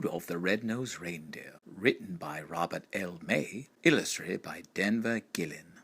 Rudolph the Red-Nosed Reindeer, written by Robert L. May, illustrated by Denver Gillen.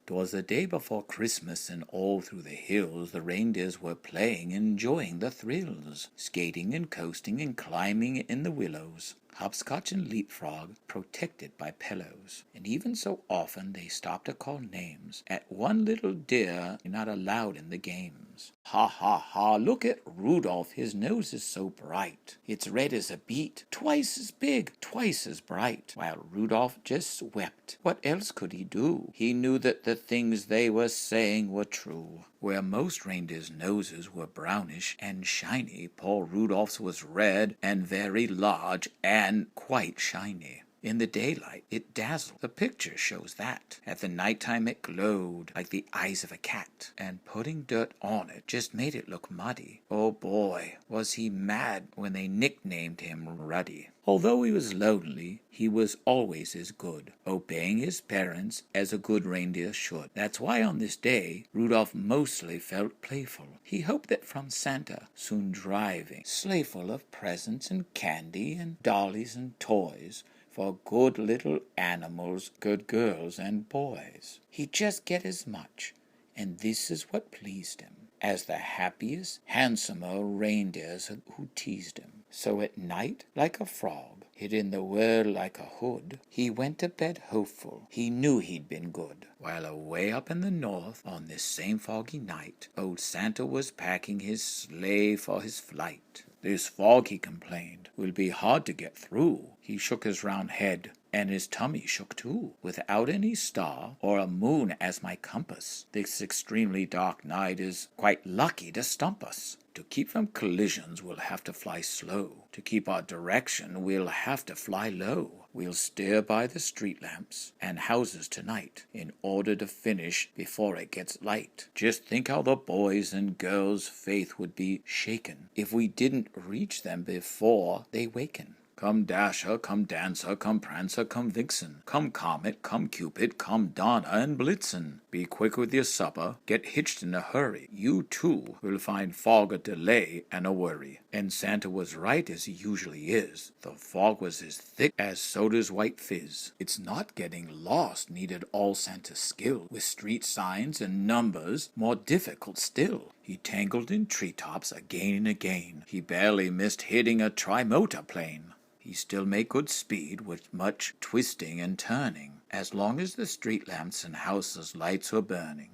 'Twas the day before Christmas, and all through the hills the reindeers were playing, enjoying the thrills, skating and coasting and climbing in the willows, hopscotch and leapfrog, protected by pillows. And even so often they stopped to call names at one little deer not allowed in the games. Ha, ha, ha, look at Rudolph, his nose is so bright. It's red as a beet, twice as big, twice as bright. While Rudolph just wept. What else could he do? He knew that the things they were saying were true. Where most reindeers' noses were brownish and shiny, poor Rudolph's was red and very large and quite shiny. In the daylight, it dazzled. The picture shows that. At the nighttime, it glowed like the eyes of a cat, and putting dirt on it just made it look muddy. Oh boy, was he mad when they nicknamed him Ruddy. Although he was lonely, he was always as good, obeying his parents as a good reindeer should. That's why on this day, Rudolph mostly felt playful. He hoped that from Santa, soon driving, sleigh full of presents and candy and dollies and toys, for good little animals, good girls and boys. He'd just get as much, and this is what pleased him, as the happiest, handsomer reindeers who teased him. So at night, like a frog, hid in the world like a hood, he went to bed hopeful. He knew he'd been good. While away up in the north, on this same foggy night, old Santa was packing his sleigh for his flight. This fog, he complained, will be hard to get through. He shook his round head, and his tummy shook too. Without any star or a moon as my compass, this extremely dark night is quite lucky to stump us. To keep from collisions, we'll have to fly slow. To keep our direction, we'll have to fly low. We'll steer by the street lamps and houses tonight in order to finish before it gets light. Just think how the boys and girls' faith would be shaken if we didn't reach them before they waken. Come Dasher, come Dancer, come Prancer, come Vixen, come Comet, come Cupid, come Donner and Blitzen. Be quick with your supper, get hitched in a hurry. You too will find fog a delay and a worry. And Santa was right as he usually is. The fog was as thick as soda's white fizz. It's not getting lost needed all Santa's skill, with street signs and numbers more difficult still. He tangled in treetops again and again. He barely missed hitting a tri-motor plane. He still made good speed with much twisting and turning, as long as the street lamps and houses' lights were burning.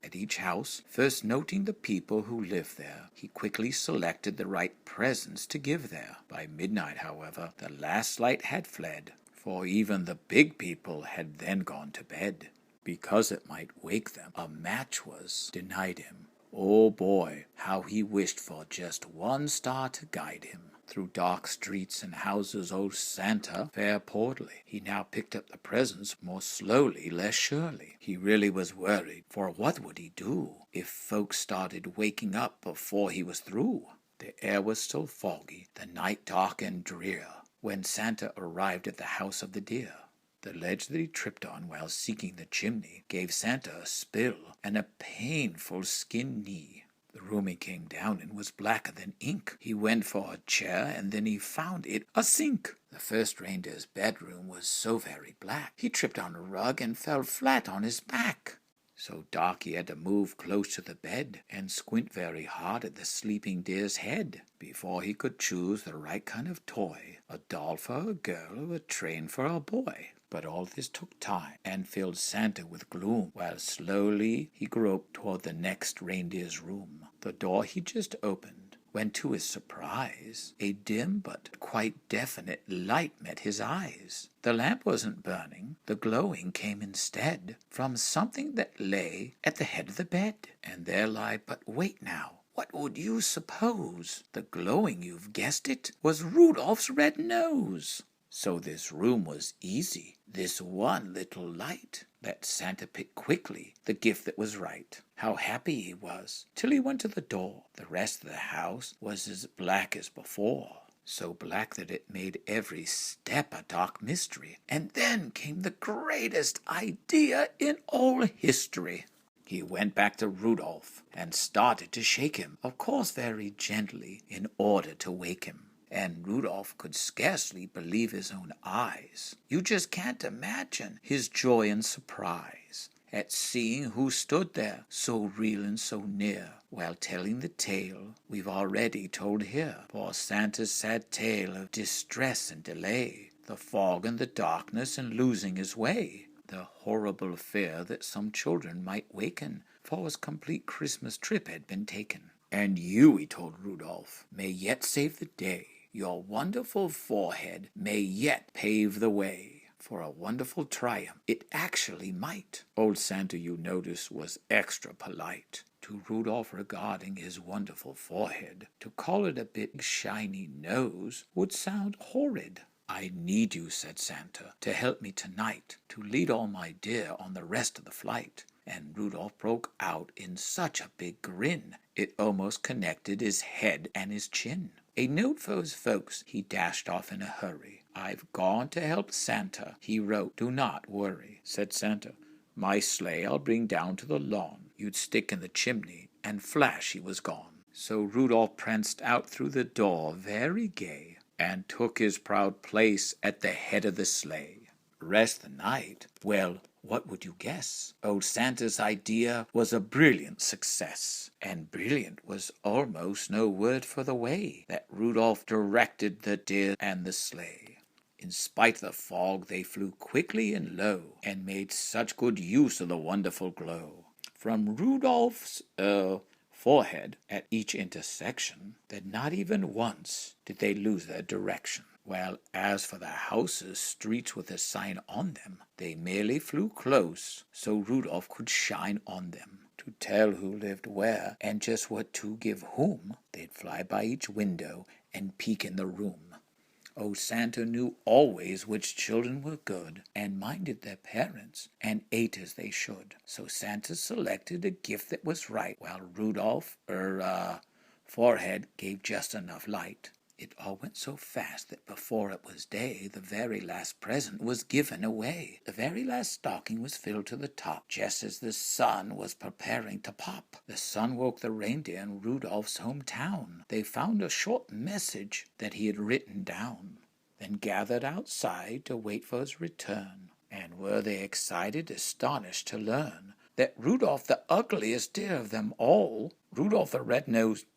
At each house, first noting the people who lived there, he quickly selected the right presents to give there. By midnight, however, the last light had fled, for even the big people had then gone to bed. Because it might wake them, a match was denied him. Oh boy, how he wished for just one star to guide him. Through dark streets and houses old Santa fared poorly. He now picked up the presents more slowly, less surely. He really was worried, for what would he do if folks started waking up before he was through? The air was still foggy, the night dark and drear, when Santa arrived at the house of the deer. The ledge that he tripped on while seeking the chimney gave Santa a spill and a painful skin knee. The room he came down in was blacker than ink. He went for a chair, and then he found it a sink. The first reindeer's bedroom was so very black. He tripped on a rug and fell flat on his back. So dark he had to move close to the bed and squint very hard at the sleeping deer's head before he could choose the right kind of toy, a doll for a girl or a train for a boy. But all this took time and filled Santa with gloom, while slowly he groped toward the next reindeer's room. The door he just opened, when to his surprise, a dim but quite definite light met his eyes. The lamp wasn't burning. The glowing came instead from something that lay at the head of the bed. And there lay, but wait now, what would you suppose? The glowing, you've guessed it, was Rudolph's red nose. So this room was easy. This one little light let Santa pick quickly the gift that was right. How happy he was, till he went to the door. The rest of the house was as black as before, so black that it made every step a dark mystery. And then came the greatest idea in all history. He went back to Rudolph and started to shake him, of course very gently, in order to wake him. and Rudolph could scarcely believe his own eyes. You just can't imagine his joy and surprise at seeing who stood there, so real and so near, while telling the tale we've already told here. Poor Santa's sad tale of distress and delay, the fog and the darkness and losing his way, the horrible fear that some children might waken, for his complete Christmas trip had been taken. And you, he told Rudolph, may yet save the day. Your wonderful forehead may yet pave the way for a wonderful triumph. It actually might. Old Santa, you notice, was extra polite to Rudolph regarding his wonderful forehead. To call it a big shiny nose would sound horrid. I need you, said Santa, to help me tonight, to lead all my deer on the rest of the flight. And Rudolph broke out in such a big grin, it almost connected his head and his chin. A note for his folks, he dashed off in a hurry. I've gone to help Santa, he wrote. Do not worry, said Santa. My sleigh I'll bring down to the lawn. You'd stick in the chimney, and flash he was gone. So Rudolph pranced out through the door, very gay, and took his proud place at the head of the sleigh. Rest the night? Well, what would you guess? Old Santa's idea was a brilliant success, and brilliant was almost no word for the way that Rudolph directed the deer and the sleigh. In spite of the fog, they flew quickly and low, and made such good use of the wonderful glow. From Rudolph's forehead at each intersection, that not even once did they lose their direction. While as for the houses, streets with a sign on them, they merely flew close so Rudolph could shine on them. To tell who lived where and just what to give whom, they'd fly by each window and peek in the room. Oh, Santa knew always which children were good and minded their parents and ate as they should. So Santa selected a gift that was right, while Rudolph's forehead gave just enough light. It all went so fast that before it was day, the very last present was given away. The very last stocking was filled to the top, just as the sun was preparing to pop. The sun woke the reindeer in Rudolph's hometown. They found a short message that he had written down, then gathered outside to wait for his return. And were they excited, astonished to learn that Rudolph, the ugliest deer of them all, Rudolph the red-nosed,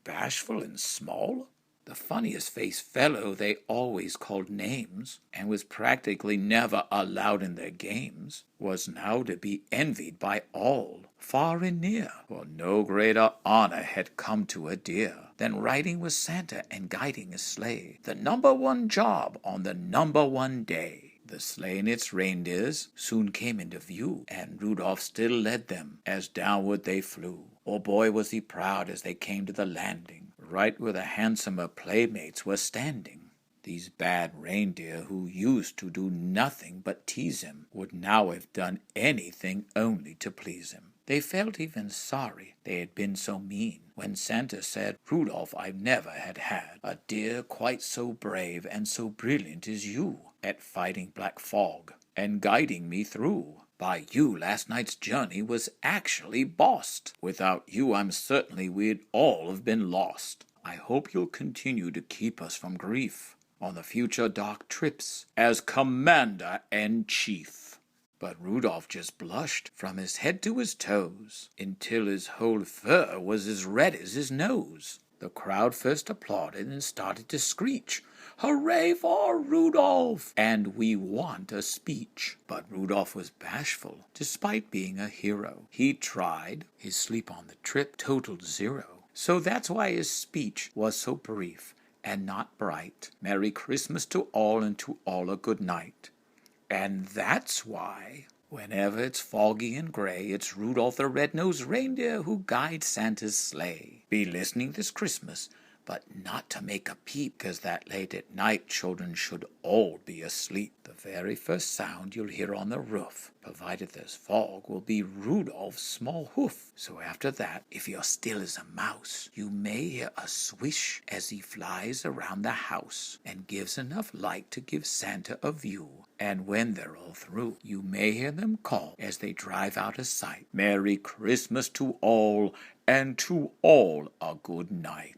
bashful and small, the funniest-faced fellow they always called names, and was practically never allowed in their games, was now to be envied by all, far and near, for no greater honor had come to a deer than riding with Santa and guiding his sleigh, the #1 job on the #1 day. The sleigh and its reindeers soon came into view, and Rudolph still led them as downward they flew. Oh boy, was he proud as they came to the landing, right where the handsomer playmates were standing. These bad reindeer, who used to do nothing but tease him, would now have done anything only to please him. They felt even sorry they had been so mean when Santa said, Rudolph, I've never had a deer quite so brave and so brilliant as you at fighting black fog and guiding me through. By you, last night's journey was actually bossed. Without you, I'm certainly we'd all have been lost. I hope you'll continue to keep us from grief on the future dark trips as Commander-in-Chief. But Rudolph just blushed from his head to his toes until his whole fur was as red as his nose. The crowd first applauded and started to screech, Hooray for Rudolph! And we want a speech. But Rudolph was bashful, despite being a hero. He tried. His sleep on the trip totaled 0. So that's why his speech was so brief and not bright. Merry Christmas to all, and to all a good night. And that's why, whenever it's foggy and gray, it's Rudolph the red-nosed reindeer who guides Santa's sleigh. Be listening this Christmas, but not to make a peep, 'cause that late at night children should all be asleep. The very first sound you'll hear on the roof, provided there's fog, will be Rudolph's small hoof. So after that, if you're still as a mouse, you may hear a swish as he flies around the house and gives enough light to give Santa a view. And when they're all through, you may hear them call as they drive out of sight, Merry Christmas to all, and to all a good night.